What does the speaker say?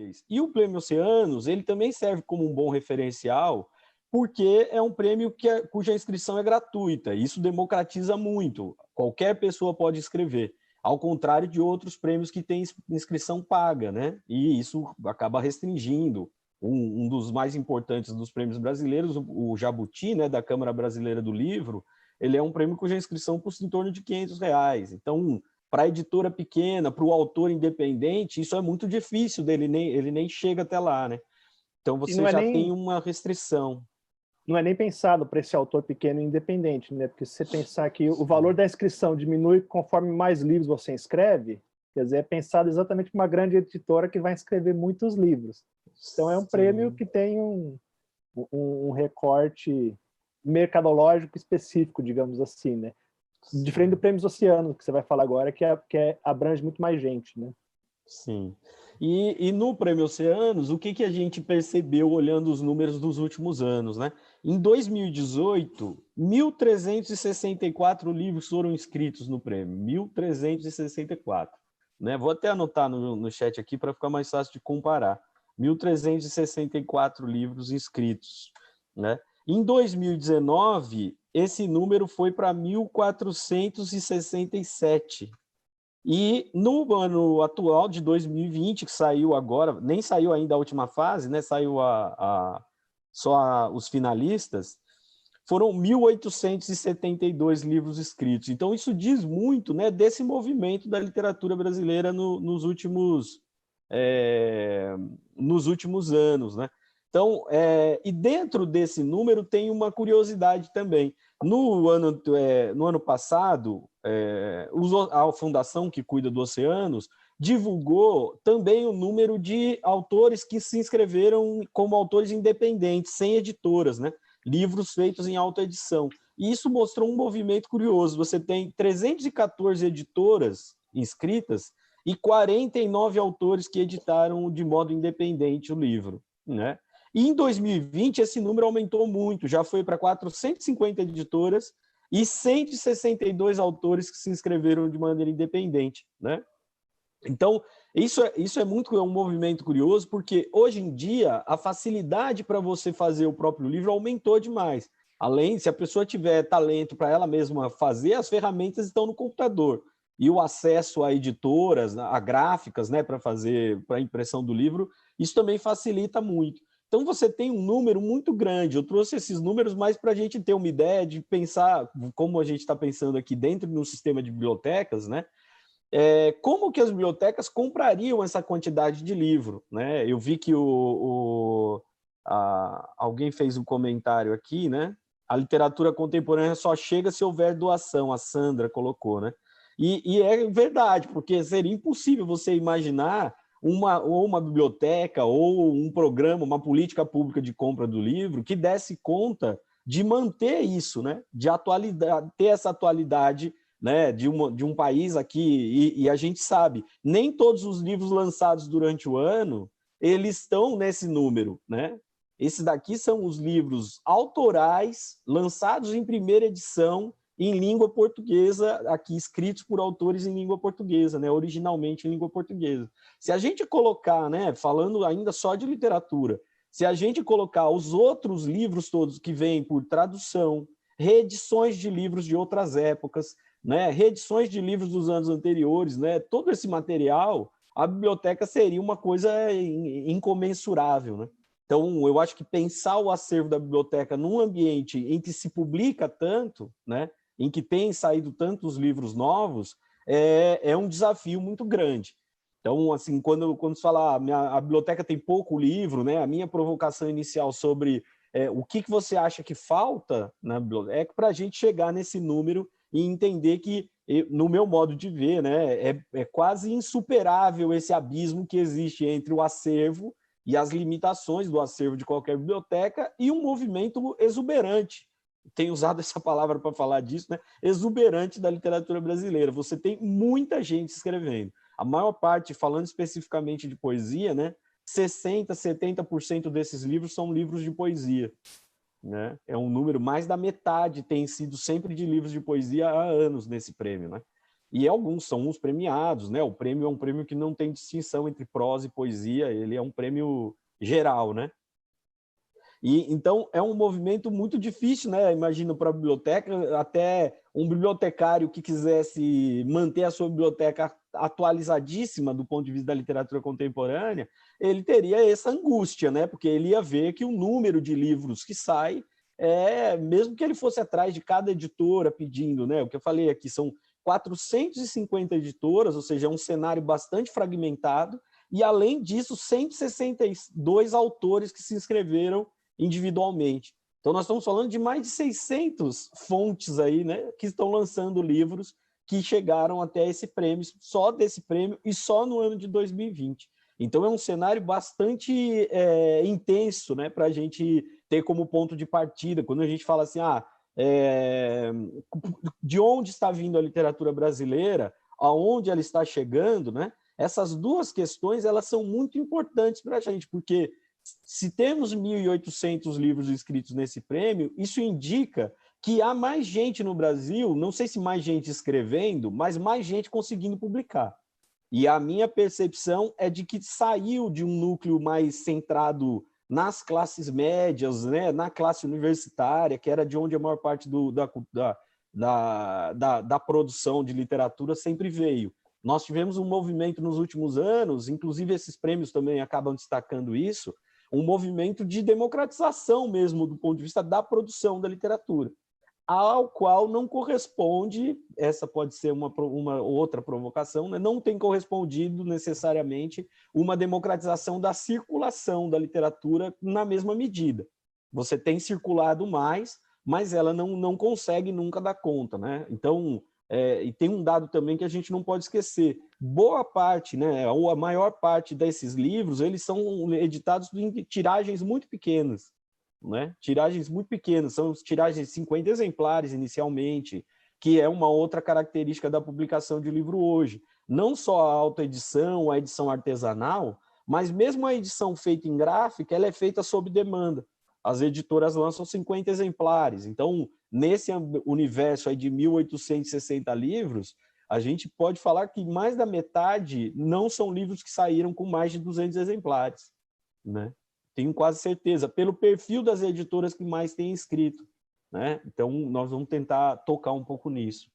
depois. E o Prêmio Oceanos, ele também serve como um bom referencial, porque é um prêmio cuja inscrição é gratuita. Isso democratiza muito. Qualquer pessoa pode inscrever, ao contrário de outros prêmios que têm inscrição paga, né? E isso acaba restringindo. Um dos mais importantes dos prêmios brasileiros, o Jabuti, né, da Câmara Brasileira do Livro, ele é um prêmio cuja inscrição custa em torno de R$ 500. Então, para a editora pequena, para o autor independente, isso é muito difícil, ele nem chega até lá, né? Então, E você já tem uma restrição. não é nem pensado para esse autor pequeno e independente, né? Porque se você pensar que o valor da inscrição diminui conforme mais livros você inscreve, quer dizer, é pensado exatamente para uma grande editora que vai escrever muitos livros. Então, é um prêmio que tem um recorte mercadológico específico, digamos assim, né? Diferente do Prêmio Oceano, que você vai falar agora, que abrange muito mais gente, né? Sim. E no Prêmio Oceanos, o que a gente percebeu olhando os números dos últimos anos, né? Em 2018, 1.364 livros foram inscritos no prêmio, 1.364, né? Vou até anotar no chat aqui para ficar mais fácil de comparar. 1.364 livros inscritos, né? Em 2019, esse número foi para 1.467. E no ano atual de 2020, que saiu agora, nem saiu ainda a última fase, né? Saiu só os finalistas, foram 1.872 livros escritos. Então, isso diz muito, né, desse movimento da literatura brasileira nos últimos anos, né? Então, e dentro desse número tem uma curiosidade também. No ano passado, a fundação que cuida do Oceanos divulgou também o número de autores que se inscreveram como autores independentes, sem editoras, né? Livros feitos em autoedição. E isso mostrou um movimento curioso. Você tem 314 editoras inscritas e 49 autores que editaram de modo independente o livro, né? E em 2020, esse número aumentou muito, já foi para 450 editoras e 162 autores que se inscreveram de maneira independente, né? Então, isso é um movimento curioso, porque hoje em dia a facilidade para você fazer o próprio livro aumentou demais. Além, se a pessoa tiver talento para ela mesma fazer, as ferramentas estão no computador. E o acesso a editoras, a gráficas, né, para a impressão do livro, isso também facilita muito. Então, você tem um número muito grande. Eu trouxe esses números mais para a gente ter uma ideia de pensar, como a gente está pensando aqui dentro do sistema de bibliotecas, né? Como que as bibliotecas comprariam essa quantidade de livro, né? Eu vi que alguém fez um comentário aqui, né? A literatura contemporânea só chega se houver doação, a Sandra colocou, né? E é verdade, porque seria impossível você imaginar uma biblioteca ou um programa, uma política pública de compra do livro que desse conta de manter isso, né? De ter essa atualidade, né, de um país aqui, e a gente sabe, nem todos os livros lançados durante o ano, eles estão nesse número, né? Esses daqui são os livros autorais, lançados em primeira edição, em língua portuguesa, aqui escritos por autores em língua portuguesa, né, originalmente em língua portuguesa. Se a gente colocar, né, falando ainda só de literatura, se a gente colocar os outros livros todos que vêm por tradução, reedições de livros de outras épocas, né, reedições de livros dos anos anteriores, né, todo esse material, a biblioteca seria uma coisa incomensurável, né? Então, eu acho que pensar o acervo da biblioteca num ambiente em que se publica tanto, né, em que tem saído tantos livros novos, é um desafio muito grande. Então, assim, quando se fala a biblioteca tem pouco livro, né, a minha provocação inicial sobre o que você acha que falta na biblioteca para a gente chegar nesse número e entender que, no meu modo de ver, né, é quase insuperável esse abismo que existe entre o acervo e as limitações do acervo de qualquer biblioteca e um movimento exuberante. Tenho usado essa palavra para falar disso, né? Exuberante da literatura brasileira. Você tem muita gente escrevendo. A maior parte, falando especificamente de poesia, né? 60%, 70% desses livros são livros de poesia, né? É um número, mais da metade tem sido sempre de livros de poesia há anos nesse prêmio, né? E alguns são uns premiados, né? O prêmio é um prêmio que não tem distinção entre prosa e poesia, ele é um prêmio geral, né? E então é um movimento muito difícil, né? Imagina para a biblioteca, até um bibliotecário que quisesse manter a sua biblioteca atualizadíssima do ponto de vista da literatura contemporânea, ele teria essa angústia, né? Porque ele ia ver que o número de livros que sai mesmo que ele fosse atrás de cada editora pedindo, né? O que eu falei aqui são 450 editoras, ou seja, é um cenário bastante fragmentado, e além disso, 162 autores que se inscreveram individualmente. Então, nós estamos falando de mais de 600 fontes aí, né, que estão lançando livros que chegaram até esse prêmio, só desse prêmio, e só no ano de 2020. Então, é um cenário bastante intenso, né, para a gente ter como ponto de partida. Quando a gente fala assim, de onde está vindo a literatura brasileira, aonde ela está chegando, né? Essas duas questões elas são muito importantes para a gente, porque se temos 1.800 livros inscritos nesse prêmio, isso indica que há mais gente no Brasil, não sei se mais gente escrevendo, mas mais gente conseguindo publicar. E a minha percepção é de que saiu de um núcleo mais centrado nas classes médias, né, na classe universitária, que era de onde a maior parte da produção de literatura sempre veio. Nós tivemos um movimento nos últimos anos, inclusive esses prêmios também acabam destacando isso, um movimento de democratização mesmo do ponto de vista da produção da literatura, ao qual não corresponde, essa pode ser uma outra provocação, né? Não tem correspondido necessariamente uma democratização da circulação da literatura na mesma medida. Você tem circulado mais, mas ela não consegue nunca dar conta, né? Então, e tem um dado também que a gente não pode esquecer, boa parte, né, ou a maior parte desses livros, eles são editados em tiragens muito pequenas, né? Tiragens muito pequenas, são tiragens de 50 exemplares inicialmente, que é uma outra característica da publicação de livro hoje. Não só a autoedição, a edição artesanal, mas mesmo a edição feita em gráfica, ela é feita sob demanda. As editoras lançam 50 exemplares. Então, nesse universo aí de 1.860 livros, a gente pode falar que mais da metade não são livros que saíram com mais de 200 exemplares, né? Tenho quase certeza, pelo perfil das editoras que mais têm escrito, né? Então, nós vamos tentar tocar um pouco nisso.